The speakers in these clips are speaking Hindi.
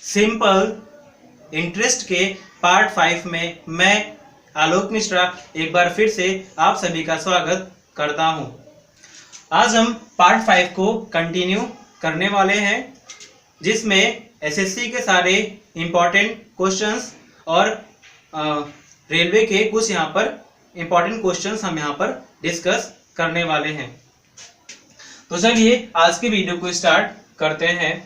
सिंपल इंटरेस्ट के पार्ट 5 में मैं आलोक मिश्रा एक बार फिर से आप सभी का स्वागत करता हूं। आज हम पार्ट 5 को कंटिन्यू करने वाले हैं, जिसमें एसएससी के सारे इम्पॉर्टेंट क्वेश्चंस और रेलवे के कुछ यहाँ पर इम्पॉर्टेंट क्वेश्चंस हम यहाँ पर डिस्कस करने वाले हैं। तो चलिए आज की वीडियो को स्टार्ट करते हैं।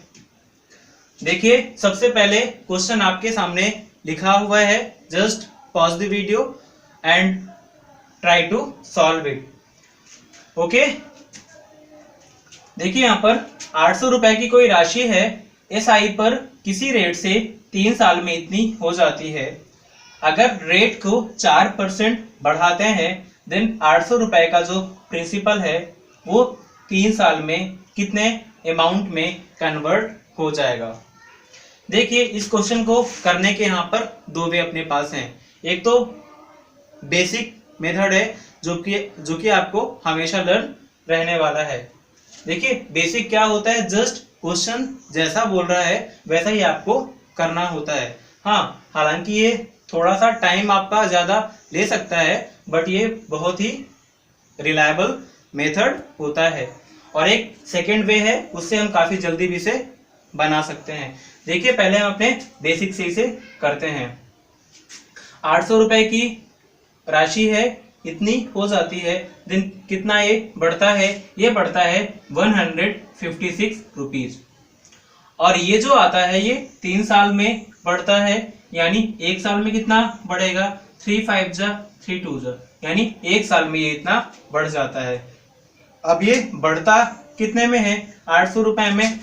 देखिए, सबसे पहले क्वेश्चन आपके सामने लिखा हुआ है, just pause the video and try to solve it. Okay, देखिए यहाँ पर 800 रुपए की कोई राशि है, एसआई पर किसी रेट से 3 साल में इतनी हो जाती है। अगर रेट को 4% बढ़ाते हैं देन 800 रुपए का जो प्रिंसिपल है वो 3 साल में कितने अमाउंट में कन्वर्ट हो जाएगा। देखिए, इस क्वेश्चन को करने के यहाँ पर दो वे अपने पास हैं। एक तो बेसिक मेथड है जो कि आपको हमेशा लर्न रहने वाला है। देखिए, बेसिक क्या होता है, जस्ट क्वेश्चन जैसा बोल रहा है वैसा ही आपको करना होता है। हाँ, हालांकि ये थोड़ा सा टाइम आपका ज्यादा ले सकता है, बट ये बहुत ही रिलायबल मेथड होता है। और एक सेकेंड वे है, उससे हम काफी जल्दी भी इसे बना सकते हैं। देखिए, पहले हम अपने बेसिक से इसे करते हैं। 800 रुपए की राशि है, इतनी हो जाती है, दिन कितना ये बढ़ता है, ये बढ़ता है 156 रुपीज। और ये जो आता है ये 3 साल में बढ़ता है, यानी एक साल में कितना बढ़ेगा, 3 5 जा 3 2 जा, यानी एक साल में ये इतना बढ़ जाता है। अब ये बढ़ता कितने में है, 800 रुपए में,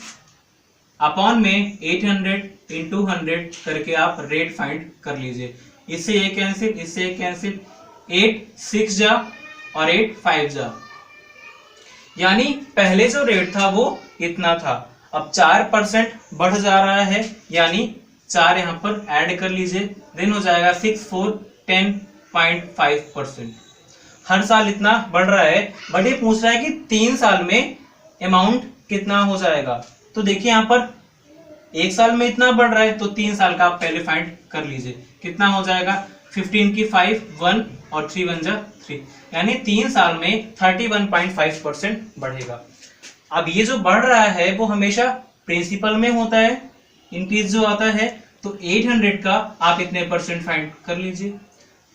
अपॉन में 800 इंटू 100 करके आप रेट फाइंड कर लीजिए। इससे ये कैंसिल, इससे ये कैंसिल, 8 6 जा और 8 5 जा, यानी पहले जो रेट था वो इतना था। अब 4% बढ़ जा रहा है, यानी 4 यहाँ पर ऐड कर लीजिए, देन हो जाएगा 6 4 10.5%। हर साल इतना बढ़ रहा है, बट ये पूछ रहा है कि 3 साल में अमाउंट कितना हो जाएगा। तो देखिए, यहाँ पर एक साल में इतना बढ़ रहा है, तो 3 साल का आप पहले फाइंड कर लीजिए, कितना हो जाएगा, 15 की 5 1 और 3 1 जा 3, यानी 3 साल में 31.5% बढ़ेगा। अब ये जो बढ़ रहा है वो हमेशा प्रिंसिपल में होता है, इंक्रीज जो आता है, तो 800 का आप इतने परसेंट फाइंड कर लीजिए,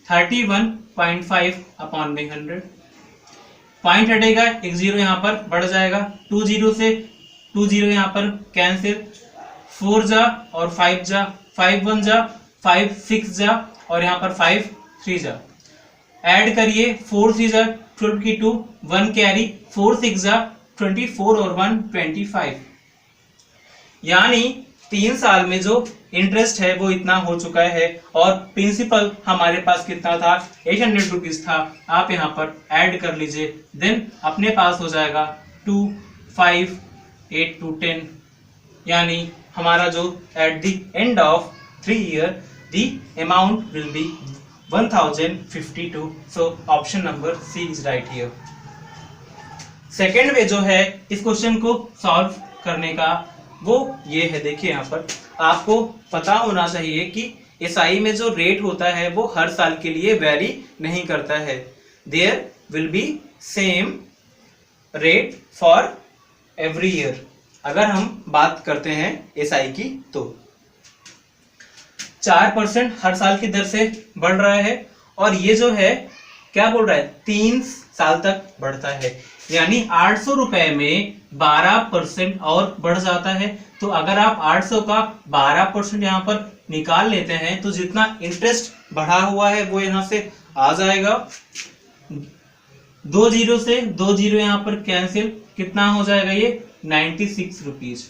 31.5 अपॉन में 100, पॉइंट हटेगा, एक जीरो यहाँ पर बढ़ जाएगा, 2 जीरो से 2 जीरो यहाँ पर कैंसिल, 4 जा और 5 जा, 5 1 जा 5 6 जा और यहाँ पर 5 3 जा, ऐड करिए, 4 3 जा 12 की 2, 1 कैरी, 4 6 जा 24 और 1 25, यानी 3 साल में जो इंटरेस्ट है वो इतना हो चुका है। और प्रिंसिपल हमारे पास कितना था, 800 रुपीज था, आप यहाँ पर ऐड कर लीजिए, देन अपने पास हो जाएगा 2 5 8 to 10, यानी हमारा जो at the end of 3 year the amount will be 1052। So option number C is right here. Second way जो है इस क्वेश्चन को सॉल्व करने का वो ये है। देखिए, यहाँ पर आपको पता होना चाहिए कि एसआई में जो रेट होता है वो हर साल के लिए वेरी नहीं करता है। There will be same rate for every year. अगर हम बात करते हैं एसआई की तो 4% हर साल की दर से बढ़ रहा है, और ये जो है क्या बोल रहा है, 3 साल तक बढ़ता है, यानी 800 रुपए में 12% और बढ़ जाता है। तो अगर आप 800 का 12% यहाँ पर निकाल लेते हैं तो जितना इंटरेस्ट बढ़ा हुआ है वो यहाँ से आ जाएगा, 2 जीरो से 2 जीरो यहाँ पर कैंसिल, कितना हो जाएगा ये 96 रुपीज।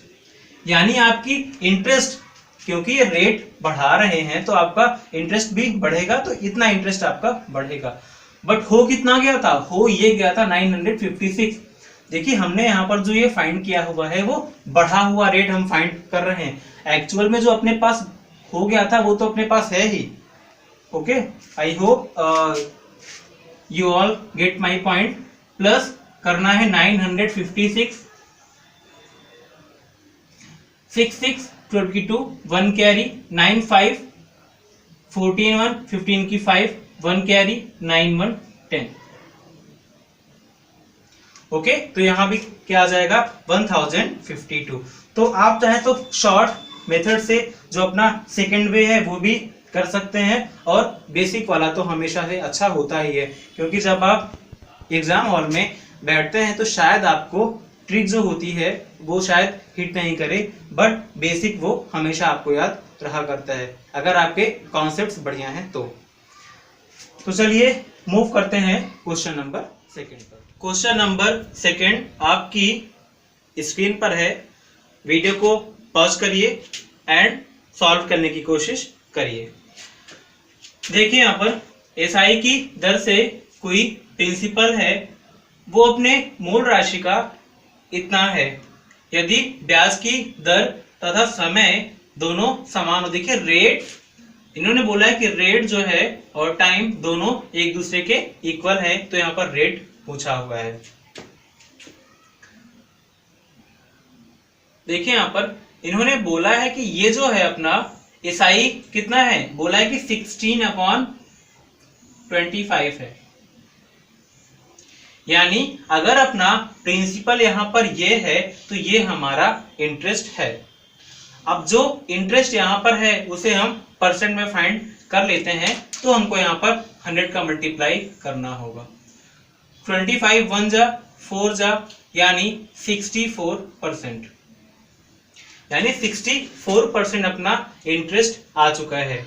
यानी आपकी इंटरेस्ट, क्योंकि ये रेट बढ़ा रहे हैं तो आपका इंटरेस्ट भी बढ़ेगा, तो इतना इंटरेस्ट आपका बढ़ेगा। बट हो कितना गया था, हो ये गया था 956। देखिए, हमने यहाँ पर जो ये फाइंड किया हुआ है वो बढ़ा हुआ रेट हम फाइंड कर रहे हैं, एक्चुअल में जो अपने पास हो गया था वो तो अपने पास है ही। Okay, I hope you all get my point. Plus करना है 956 6 6 12 की 2 1 कैरी 9 5 14 1 15 की 5 1 कैरी 9 1 10। ओके, तो यहां भी क्या आ जाएगा 1052। तो आप चाहे तो शॉर्ट मेथड से जो अपना सेकेंड वे है वो भी कर सकते हैं, और बेसिक वाला तो हमेशा से अच्छा होता ही है, क्योंकि जब आप एग्जाम हॉल में बैठते हैं तो शायद आपको ट्रिक जो होती है वो शायद हिट नहीं करे, बट बेसिक वो हमेशा आपको याद रहा करता है अगर आपके कॉन्सेप्ट्स बढ़िया हैं तो चलिए मूव करते हैं क्वेश्चन नंबर सेकेंड पर। क्वेश्चन नंबर सेकेंड आपकी स्क्रीन पर है, वीडियो को पॉज करिए एंड सॉल्व करने की कोशिश करिए। देखिए यहाँ पर एसआई की दर से कोई प्रिंसिपल है, वो अपने मूल राशि का इतना है, यदि ब्याज की दर तथा समय दोनों समान हो। देखिए रेट, इन्होंने बोला है कि रेट जो है और टाइम दोनों एक दूसरे के इक्वल है, तो यहाँ पर रेट पूछा हुआ है। देखिए यहाँ पर इन्होंने बोला है कि ये जो है अपना एसआई कितना है, बोला है कि 16/25 है, यानी अगर अपना प्रिंसिपल यहां पर ये है तो ये हमारा इंटरेस्ट है। अब जो इंटरेस्ट यहां पर है उसे हम परसेंट में फाइंड कर लेते हैं, तो हमको यहां पर 100 का मल्टीप्लाई करना होगा। 25 1 जा 4 जा यानी 64%, यानी 64% अपना इंटरेस्ट आ चुका है।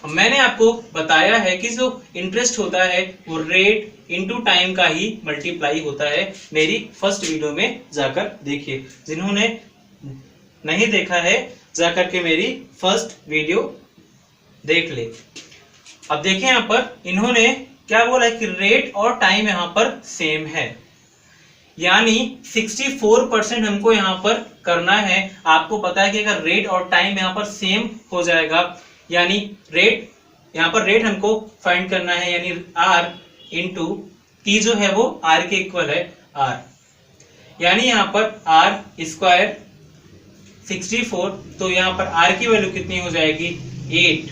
मैंने आपको बताया है कि जो इंटरेस्ट होता है वो रेट इनटू टाइम का ही मल्टीप्लाई होता है। मेरी फर्स्ट वीडियो में जाकर देखिए, जिन्होंने नहीं देखा है जाकर के मेरी फर्स्ट वीडियो देख ले। अब देखिए यहाँ पर इन्होंने क्या बोला है कि रेट और टाइम यहाँ पर सेम है, यानी 64% हमको यहाँ पर करना है। आपको पता है कि अगर रेट और टाइम यहाँ पर सेम हो जाएगा, यानी रेट यहाँ पर रेट हमको फाइंड करना है, यानी R इंटू टी जो है वो R के इक्वल है R, यानी यहाँ पर R स्क्वायर 64, तो यहाँ पर R की वैल्यू कितनी हो जाएगी 8,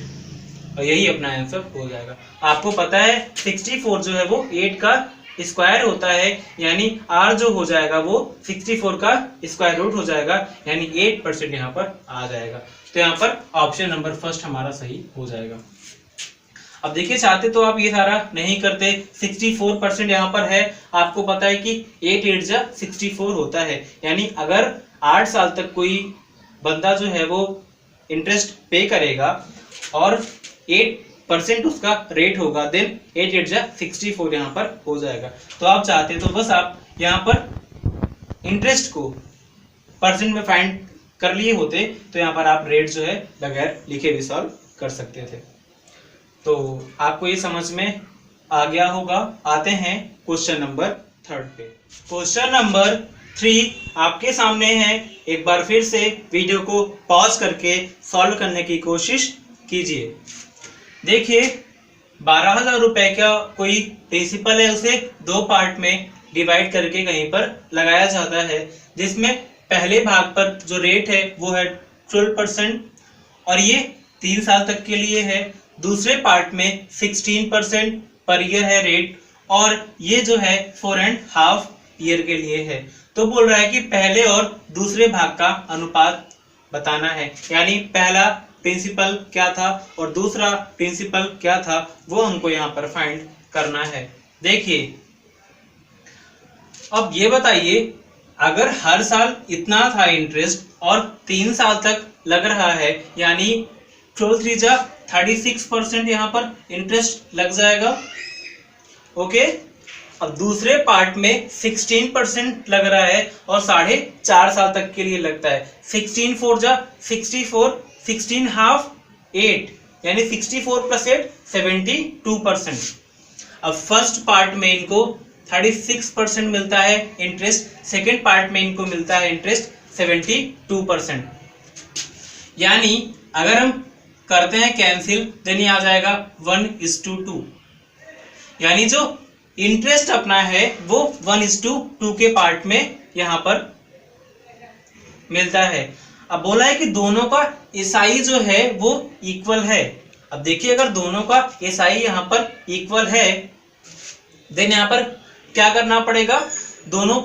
और यही अपना आंसर हो जाएगा। आपको पता है 64 जो है वो 8 का स्क्वायर होता है, यानी R जो हो जाएगा वो 64 का स्क्वायर रूट हो जाएगा, यानी 8% यहाँ पर आ जाएगा। तो यहाँ पर ऑप्शन नंबर फर्स्ट हमारा सही हो जाएगा। अब देखिए चाहते तो आप ये सारा नहीं करते, 64% यहाँ पर है, आपको पता है कि 8 8 जा 64 होता है, यानी अगर 8 साल तक कोई बंदा जो है वो इंटरेस्ट पे करेगा और 8% उसका रेट होगा, देन 8 8 जा 64 यहाँ पर हो जाएगा। तो आप चाहते तो बस आप यहाँ पर इंटरेस्ट को परसेंट में फाइंड कर लिए होते, तो यहाँ पर आप रेट जो है बगैर लिखे भी सॉल्व कर सकते थे। तो आपको ये समझ में आ गया होगा। आते हैं क्वेश्चन नंबर 3 पे। क्वेश्चन नंबर 3 आपके सामने है, एक बार फिर से वीडियो को पॉज करके सॉल्व करने की कोशिश कीजिए। देखिए 12,000 रुपए का कोई प्रिंसिपल है, उसे 2 पार्ट में डिवाइड करके कहीं पर लगाया जाता है, जिसमें पहले भाग पर जो रेट है वो है 12% और ये 3 साल तक के लिए है। दूसरे पार्ट में 16% पर ईयर है रेट, और ये जो है 4.5 ईयर के लिए है। तो बोल रहा है कि पहले और दूसरे भाग का अनुपात बताना है, यानी पहला प्रिंसिपल क्या था और दूसरा प्रिंसिपल क्या था, वो हमको यहाँ पर फाइंड करना है। देखिए अब ये बताइए, अगर हर साल इतना था इंटरेस्ट और 3 साल तक लग रहा है, यानी 12 3 जा 36% यहाँ पर इंटरेस्ट लग जाएगा। ओके, अब दूसरे पार्ट में 16% लग रहा है और 4.5 साल तक के लिए लगता है। 16 4 जा 64, 16 हाफ 8, यानी 64 + 8 72%। अब फर्स्ट पार्ट में इनको 36% मिलता है इंटरेस्ट, सेकेंड पार्ट में इनको मिलता है इंटरेस्ट 72%, यानी अगर हम करते हैं कैंसिल, देन ये आ जाएगा 1:2, यानी जो इंटरेस्ट अपना है वो 1:2 के पार्ट में यहाँ पर मिलता है। अब बोला है कि दोनों का एसआई जो है वो इक्वल है। अब देखिए अगर दोनों का एसआई यहाँ पर इक्वल है देन यहाँ पर क्या करना पड़ेगा, दोनों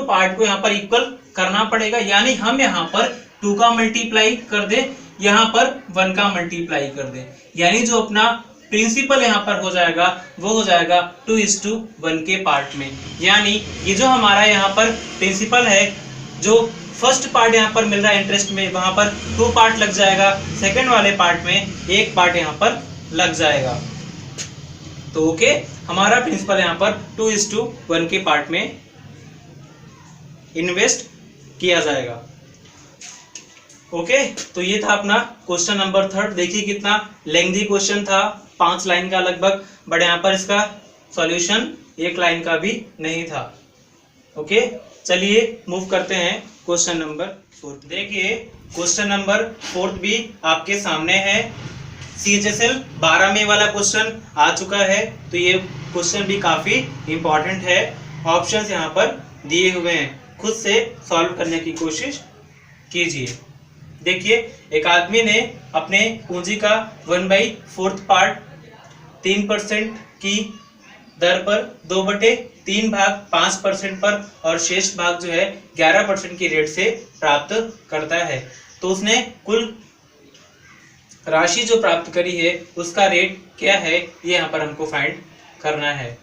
पार्ट को यहाँ पर इक्वल करना पड़ेगा। यानी हम यहाँ पर 2 का मल्टीप्लाई कर दे, यहाँ पर 1 का मल्टीप्लाई कर दे, यानी जो अपना प्रिंसिपल यहाँ पर हो जाएगा वो हो जाएगा 2:1 के पार्ट में। यानी ये जो हमारा यहाँ पर प्रिंसिपल है, जो फर्स्ट पार्ट यहाँ पर मिल रहा है इंटरेस्ट में, वहां पर 2 पार्ट लग जाएगा, सेकंड वाले पार्ट में 1 पार्ट यहाँ पर लग जाएगा। तो ओके, हमारा प्रिंसिपल यहाँ पर 2:1 के पार्ट में इन्वेस्ट किया जाएगा। ओके, तो ये था अपना क्वेश्चन नंबर 3। देखिए कितना लेंथी क्वेश्चन था, 5 लाइन का लगभग, बट यहाँ पर इसका सॉल्यूशन 1 लाइन का भी नहीं था। ओके, चलिए मूव करते हैं क्वेश्चन नंबर 4। देखिए क्वेश्चन नंबर 4 भी आपके सामने है। CHSL 12 में वाला क्वेश्चन आ चुका है, तो ये क्वेश्चन भी काफी इंपॉर्टेंट है। ऑप्शंस यहाँ पर दिए हुए हैं, खुद से सॉल्व करने की कोशिश कीजिए। देखिए एक आदमी ने अपने पूंजी का 1/4 पार्ट 3% की दर पर 2/3 भाग 5% पर और शेष भाग जो है 11% की रेट से प्राप्त करता है। तो उसने कुल राशि जो प्राप्त करी है उसका रेट क्या है, ये यहाँ पर हमको फाइंड करना है।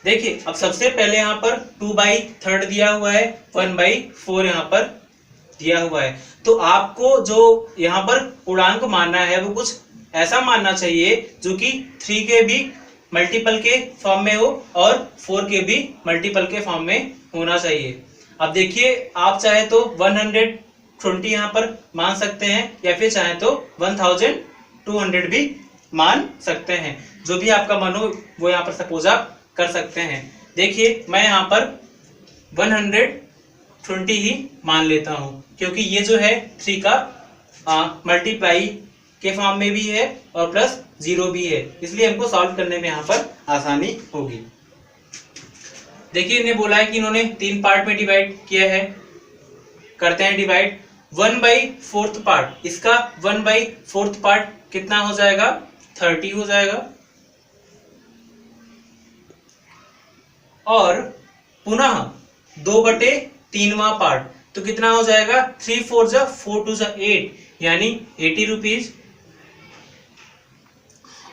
देखिए अब सबसे पहले यहाँ पर 2/3 दिया हुआ है, 1/4 यहाँ पर दिया हुआ है। तो आपको जो यहाँ पर पूर्णांक मानना है वो कुछ ऐसा मानना चाहिए जो कि 3 के भी मल्टीपल के फॉर्म में हो और 4 के भी मल्टीपल के फॉर्म में होना चाहिए। अब देखिए आप चाहे तो 120 यहाँ पर मान सकते हैं या फिर चाहे तो 1200 भी मान सकते हैं, जो भी आपका मन हो वो यहाँ पर सपोज आप कर सकते हैं। देखिए मैं यहाँ पर 120 ही मान लेता हूँ, क्योंकि ये जो है 3 का मल्टीप्लाई के फॉर्म में भी है और प्लस 0 भी है, इसलिए हमको सॉल्व करने में यहाँ पर आसानी होगी। देखिए इन्हें बोला है कि इन्होंने 3 पार्ट में डिवाइड किया है, करते हैं डिवाइड। 1/4 पार्ट, इसका 1/4 पार्ट कितना हो जाएगा, 30 हो जाएगा। और पुनः 2/3वां पार्ट, तो कितना हो जाएगा, 3 4 जा 4 2 जा 8, यानी 80 रुपीज।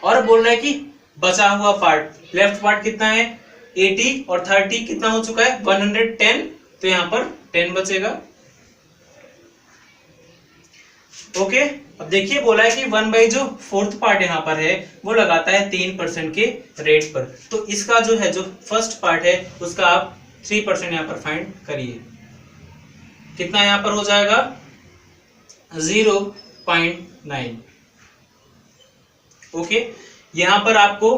और बोल रहा है कि बचा हुआ पार्ट, लेफ्ट पार्ट कितना है 80 और 30 कितना हो चुका है 110, तो यहाँ पर 10 बचेगा। ओके, अब देखिए बोला है कि 1/4 पार्ट यहाँ पर है वो लगाता है 3% के रेट पर। तो इसका जो है जो फर्स्ट पार्ट है उसका आप 3% यहाँ पर फाइंड करिए, कितना यहाँ पर हो जाएगा 0.9। ओके, यहाँ पर आपको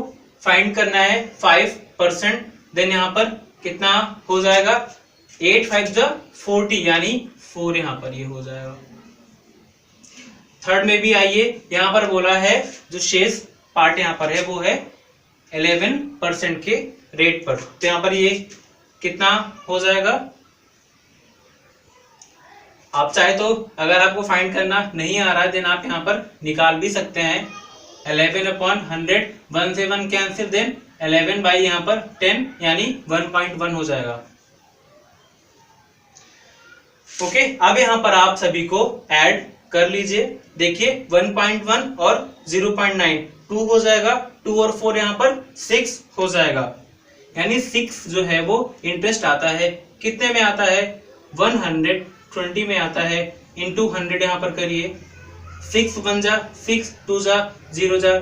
फाइंड करना है 5%, देन यहाँ पर कितना हो जाएगा 8 5 जा 40, यानी 4 यहाँ पर ये हो जाएगा। थर्ड में भी आइए, यहाँ पर बोला है जो शेष पार्ट यहाँ पर है वो है 11% के रेट पर, तो यहाँ पर ये कितना हो जाएगा। आप चाहे तो अगर आपको फाइंड करना नहीं आ रहा है देन आप यहाँ पर निकाल भी सकते हैं। 11/100, 1 से 1 कैंसिल, देन 11 बाई यहाँ पर 10, यानी 1.1 हो जाएगा। ओके, अब यहाँ पर आप सभी को ऐड कर लीजिए। देखिए 1.1 और 0.9 2 हो जाएगा, 2 और 4 यहाँ पर 6 हो जाएगा, यानी 6 जो है वो इंटरेस्ट आता है, कितने में आता है 120 में आता है, इंटू 100 यहाँ पर करिए, 6 1 जा 6, 2 जा 0 जा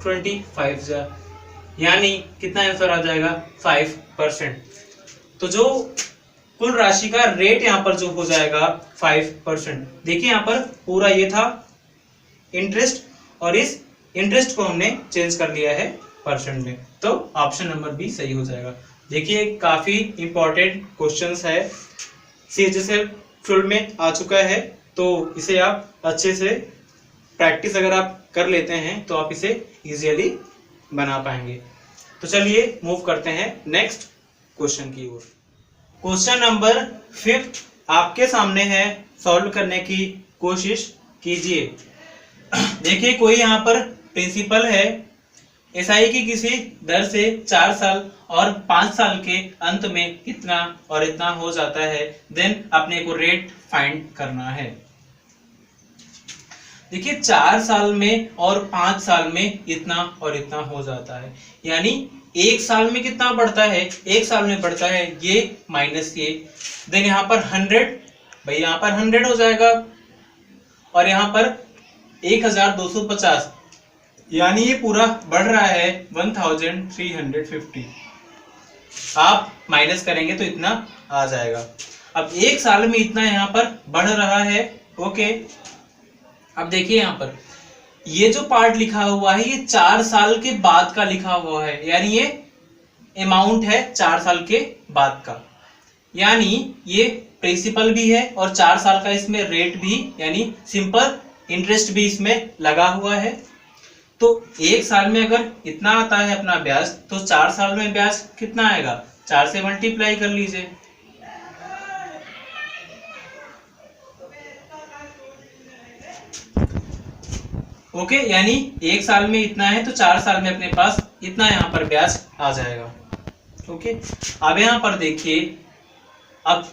25 जा, यानी कितना आंसर आ जाएगा 5%। तो जो कुल राशि का रेट यहाँ पर जो हो जाएगा 5%। देखिए यहाँ पर पूरा ये था इंटरेस्ट और इस इंटरेस्ट को हमने चेंज कर लिया है परसेंट में, तो ऑप्शन नंबर बी सही हो जाएगा। देखिए काफी इंपॉर्टेंट क्वेश्चंस है, CHSL फील्ड में आ चुका है, तो इसे आप अच्छे से प्रैक्टिस अगर आप कर लेते हैं तो आप इसे इजीली बना पाएंगे। तो चलिए मूव करते हैं नेक्स्ट क्वेश्चन की ओर। क्वेश्चन नंबर 5 आपके सामने है सॉल्व करने की कोशिश कीजिए। देखिए कोई यहाँ पर प्रिंसिपल है, एसआई की किसी दर से 4 साल और 5 साल के अंत में इतना और इतना हो जाता है, देन अपने को रेट फाइंड करना है। देखिए 4 साल में और 5 साल में इतना और इतना हो जाता है, यानी 1 साल में कितना बढ़ता है, 1 साल में बढ़ता है ये माइनस ये, देन यहाँ पर 100, भाई यहाँ पर 100 हो जाएगा और यहाँ पर 1250, यानी ये पूरा बढ़ रहा है 1350। आप माइनस करेंगे तो इतना आ जाएगा। अब 1 साल में इतना यहाँ पर बढ़ रहा है। ओके, अब देखिए यहाँ पर ये जो पार्ट लिखा हुआ है ये 4 साल के बाद का लिखा हुआ है, यानी ये अमाउंट है 4 साल के बाद का, यानी ये प्रिंसिपल भी है और 4 साल का इसमें रेट भी यानी सिंपल इंटरेस्ट भी इसमें लगा हुआ है। तो 1 साल में अगर इतना आता है अपना ब्याज, तो 4 साल में ब्याज कितना आएगा, 4 से मल्टीप्लाई कर लीजिए। ओके, यानी 1 साल में इतना है तो 4 साल में अपने पास इतना यहाँ पर ब्याज आ जाएगा। ओके, अब यहाँ पर देखिए, अब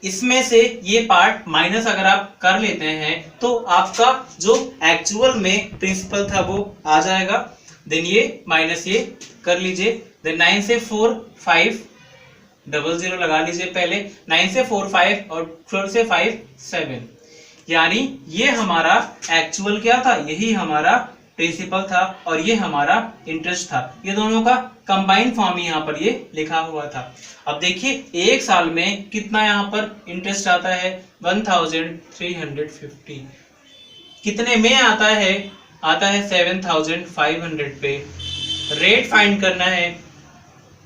इसमें से ये पार्ट माइनस अगर आप कर लेते हैं तो आपका जो एक्चुअल में प्रिंसिपल था वो आ जाएगा। देन ये माइनस ये कर लीजिए, देन 9 से 4 5 00 लगा लीजिए पहले, 9 से 4 5 और 12 से 5 7, यानी ये हमारा एक्चुअल क्या था, यही हमारा प्रिंसिपल था और ये हमारा इंटरेस्ट था। ये दोनों का कंबाइंड फॉर्म यहाँ पर ये लिखा हुआ था। अब देखिए 1 साल में कितना यहाँ पर इंटरेस्ट आता है, 1350। कितने में आता है, आता है 7500 पे। रेट फाइंड करना है,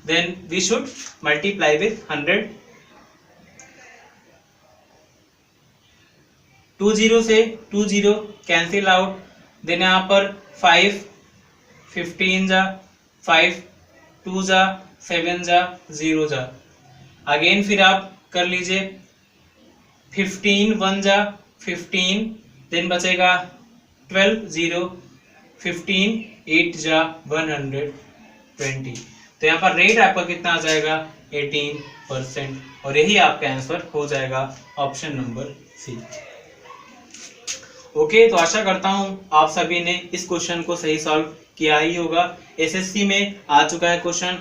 then we should multiply with 100। 20 से 20 कैंसिल आउट, देन यहाँ पर 5 15 जा, 5 2 जा, 7 जा, 0 जा, अगेन फिर आप कर लीजिए 15 1 जा 15, देन बचेगा 12 0 15 8 जा 120। तो यहाँ पर रेट आपका कितना आ जाएगा, 18%, और यही आपका आंसर हो जाएगा ऑप्शन नंबर सी। ओके, तो आशा करता हूं आप सभी ने इस क्वेश्चन को सही सॉल्व किया ही होगा। एसएससी में आ चुका है क्वेश्चन।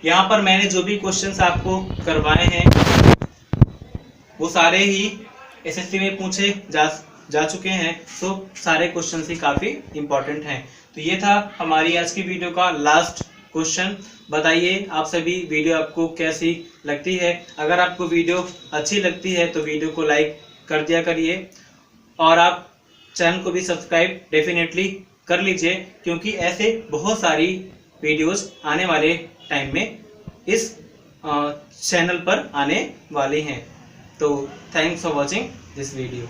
यहाँ पर मैंने जो भी क्वेश्चंस आपको करवाए हैं वो सारे ही एसएससी में पूछे जा चुके हैं, तो सारे क्वेश्चन ही काफी इंपॉर्टेंट हैं। तो ये था हमारी आज की वीडियो का लास्ट क्वेश्चन। बताइए आप सभी वीडियो आपको कैसी लगती है। अगर आपको वीडियो अच्छी लगती है तो वीडियो को लाइक कर दिया करिए और आप चैनल को भी सब्सक्राइब डेफिनेटली कर लीजिए, क्योंकि ऐसे बहुत सारी वीडियोस आने वाले टाइम में इस चैनल पर आने वाली हैं। तो thanks for watching this video.